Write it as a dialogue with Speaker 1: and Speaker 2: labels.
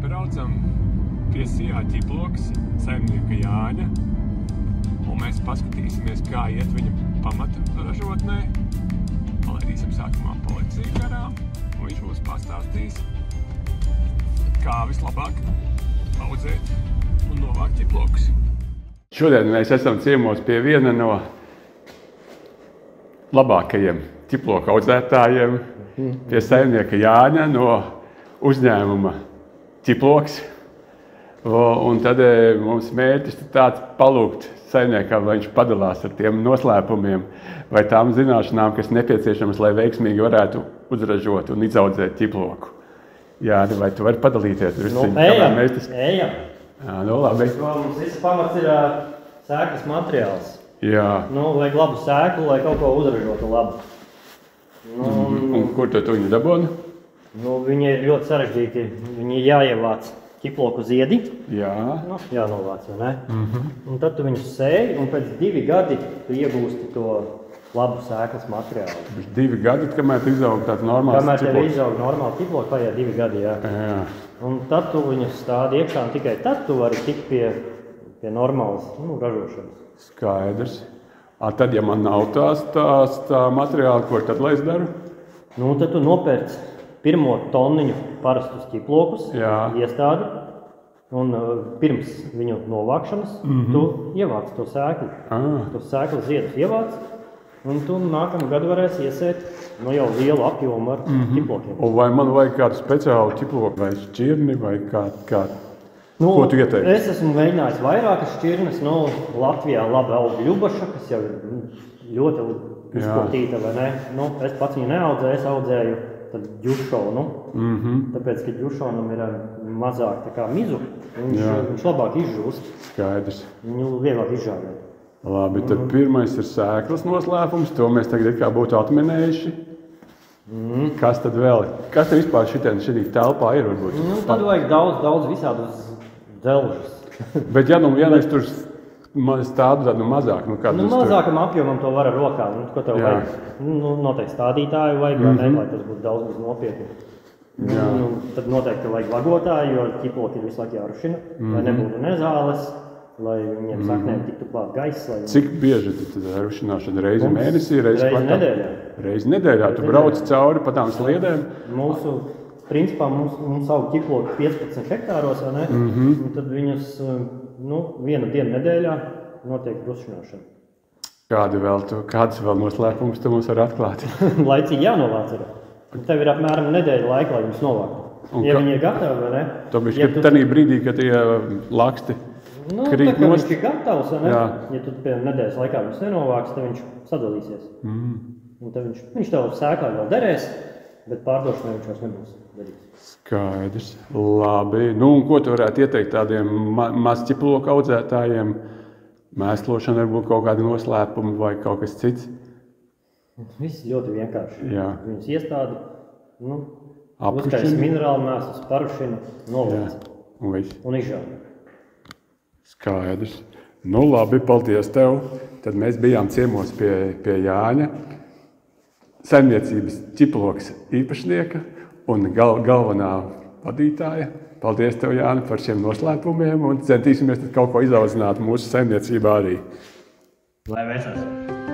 Speaker 1: braucam pie Sijā ķiplokas saimnieka Jāņa, un mēs paskatīsimies, kā iet viņa pamata ražotnē. Palaidīsim sākumā policiju garām, un viņš mums pastāstīs, kā vislabāk audzēt un novākt ķiplokus. Šodien mēs esam ciemos pie viena no labākajiem ķiploku audzētājiem, pie saimnieka Jāņa no uzņēmuma Ķiploks. Un tad mums mērķis tāds palūgt saimniekam, lai viņš padalās ar tiem noslēpumiem vai tām zināšanām, kas nepieciešamas, lai veiksmīgi varētu uzražot un izaudzēt ķiploku. Jāni, vai tu vari padalīties?
Speaker 2: Ejam.
Speaker 1: Jā, nu labi.
Speaker 2: Mums viss pamats ir sēklas materiāls.
Speaker 1: Jā.
Speaker 2: Vajag labu sēklu, lai kaut ko uzražotu labu.
Speaker 1: Un kur tu viņu dabūni?
Speaker 2: Viņi ir ļoti sarežģīti. Viņi ir jāievāc ķiploku ziedi.
Speaker 1: Jā.
Speaker 2: Jānovāc, vai ne? Un tad tu viņus sēji, un pēc 2 gadi tu iegūsti to labu sēklas materiālu.
Speaker 1: 2 gadi, kamēr tu izaug tāds normāls ķiploks?
Speaker 2: Kamēr tev izaug normāli ķiploku, paiet 2 gadi, jā. Un tad tu viņus stādi iekšā, un tikai tad tu vari tikt pie normālas ražošanas.
Speaker 1: Skaidrs. Tad, ja man nav tā materiāla, ko tad lai es daru?
Speaker 2: Tad tu nopērc pirmo tonniņu parastus ķiplokus, iestādi, un pirms viņu novākšanas tu ievāc to sēklu. Tu sēklas ziedus ievāc, un tu nākamu gadu varēsi iesēt jau lielu apjomu ar ķiplokiem.
Speaker 1: Vai man vajag kādu speciālu ķiploku vai šķirni vai kā? Ko tu ieteiksi?
Speaker 2: Es esmu mēģinājis vairākas šķirnes. Latvijā labi aug ļubaša, kas jau ir ļoti izplatīta, vai ne? Es pats viņu neaudzēju, es audzēju ģušonu. Tāpēc, ka ģušonam ir mazāk tā kā mizu, viņš labāk izžūst.
Speaker 1: Skaidrs.
Speaker 2: Viņu vieglāk izžāvēt.
Speaker 1: Labi, tad pirmais ir sēklas noslēpums, to mēs tagad kā būtu atminējuši. Kas tad vēl? Kas te vispār šī telpā ir varbūt?
Speaker 2: Tad vajag daudz visādus dzelžus.
Speaker 1: Bet ja vienais tur stādu tādu mazāk,
Speaker 2: mazākam apjomam to var ar rokām. Ko tev vajag? Noteikti stādītāju vajag, lai tas būtu daudz nopietni. Tad noteikti vajag vagotāju, jo ķiploki ir visu laiku jārušina, lai nebūtu nezāles, lai viņiem saknēm tiktu klāt gaiss.
Speaker 1: Cik bieži tad rušināšana? Reizi mēnesī, reizi
Speaker 2: nedēļā?
Speaker 1: Reizi nedēļā. Tu brauc cauri pa tām sliedēm?
Speaker 2: Principā mums aug ķiploki 15 hektāros, vai ne? Un tad viņus 1 dienu nedēļā notiek rušināšana.
Speaker 1: Kādas vēl noslēpumus tu mums var atklāt?
Speaker 2: Laicīgi jānovāc ir. Tev ir apmēram nedēļa laika, lai viņus novāktu. Ja viņi ir gatavi, vai ne?
Speaker 1: Tanī brīdī, kad tie laksti krīt nost.
Speaker 2: Viņš ir gatavs, vai ne? Ja tu pie nedēļas laikā viņus nenovāks, tad viņš sadalīsies. Un tad viņš tev sēklā vēl derēs, bet pārdošanai viņš vairs nebūs derīgs.
Speaker 1: Skaidrs. Labi. Un ko tu varētu ieteikt tādiem maz ķiploku audzētājiem? Mēslošana varbūt kaut kādi noslēpumi vai kaut kas cits?
Speaker 2: Viss ļoti vienkārši. Viņus iestādi,
Speaker 1: apkušina,
Speaker 2: minerālu mēslus, parušina, novāc un izžāvē.
Speaker 1: Skaidrs. Labi, paldies tev. Tad mēs bijām ciemos pie Jāņa, saimniecības ķiploks īpašnieka un galvenā vadītāja. Paldies tev, Jāni, par šiem noslēpumiem un centīsimies kaut ko izaudzināt mūsu saimniecībā arī.
Speaker 2: Lai veicās!